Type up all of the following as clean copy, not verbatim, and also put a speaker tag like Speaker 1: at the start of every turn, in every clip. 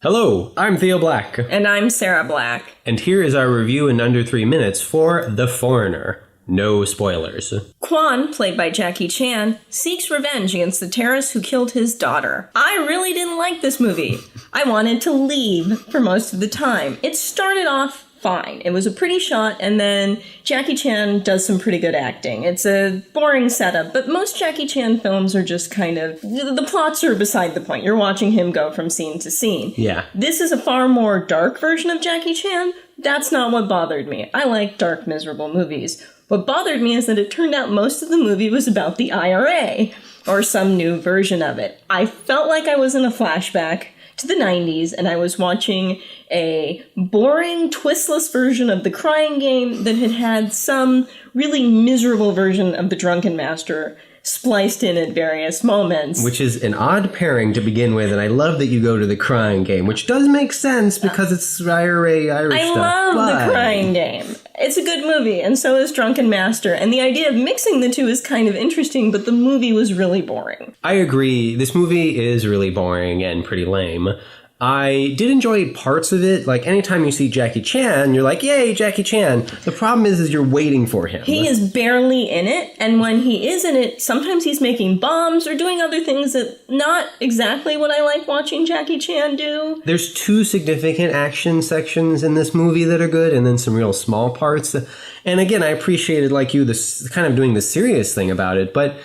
Speaker 1: Hello, I'm Theo Black.
Speaker 2: And I'm Sarah Black.
Speaker 1: And here is our review in under 3 minutes for The Foreigner. No spoilers.
Speaker 2: Quan, played by Jackie Chan, seeks revenge against the terrorist who killed his daughter. I really didn't like this movie. I wanted to leave for most of the time. It started off fine. It was a pretty shot, and then Jackie Chan does some pretty good acting. It's a boring setup, but most Jackie Chan films are just kind of... The plots are beside the point. You're watching him go from scene to scene.
Speaker 1: Yeah.
Speaker 2: This is a far more dark version of Jackie Chan. That's not what bothered me. I like dark, miserable movies. What bothered me is that it turned out most of the movie was about the IRA, or some new version of it. I felt like I was in a flashback to the 90s, and I was watching a boring, twistless version of The Crying Game that had some really miserable version of The Drunken Master spliced in at various moments.
Speaker 1: Which is an odd pairing to begin with, and I love that you go to The Crying Game, which does make sense because it's Irish stuff.
Speaker 2: I love The Crying Game. It's a good movie, and so is Drunken Master, and the idea of mixing the two is kind of interesting, but the movie was really boring.
Speaker 1: I agree. This movie is really boring and pretty lame. I did enjoy parts of it. Like, anytime you see Jackie Chan, you're like, yay, Jackie Chan. The problem is you're waiting for him.
Speaker 2: He is barely in it, and when he is in it, sometimes he's making bombs or doing other things that not exactly what I like watching Jackie Chan do.
Speaker 1: There's 2 significant action sections in this movie that are good, and then some real small parts. And again, I appreciated, like you, this kind of doing the serious thing about it, but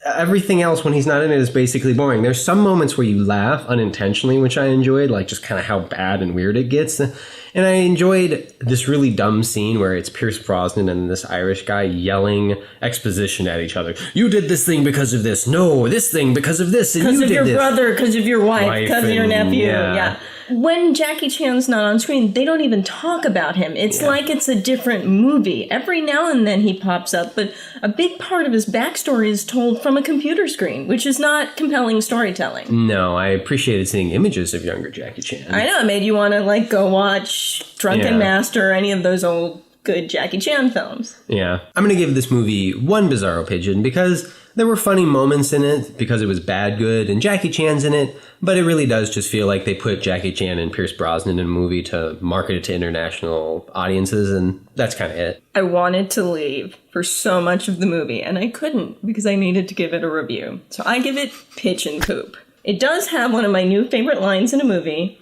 Speaker 1: everything else when he's not in it is basically boring. There's some moments where you laugh unintentionally, which I enjoyed, like just kind of how bad and weird it gets. And I enjoyed this really dumb scene where it's Pierce Brosnan and this Irish guy yelling exposition at each other. You did this thing because of this. No, this thing because of this. And you did this.
Speaker 2: Because of your brother, because of your wife, because of your nephew. Yeah. When Jackie Chan's not on screen, they don't even talk about him. It's like it's a different movie. Every now and then he pops up, but a big part of his backstory is told from a computer screen, which is not compelling storytelling.
Speaker 1: No, I appreciated seeing images of younger Jackie Chan.
Speaker 2: I know, it made you want to go watch Drunken Master or any of those old good Jackie Chan films.
Speaker 1: Yeah. I'm going to give this movie 1 Bizarro Pigeon because there were funny moments in it because it was bad good and Jackie Chan's in it, but it really does just feel like they put Jackie Chan and Pierce Brosnan in a movie to market it to international audiences, and that's kind of it.
Speaker 2: I wanted to leave for so much of the movie, and I couldn't because I needed to give it a review. So I give it pitch and poop. It does have one of my new favorite lines in a movie.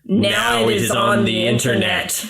Speaker 2: Now it is on the internet.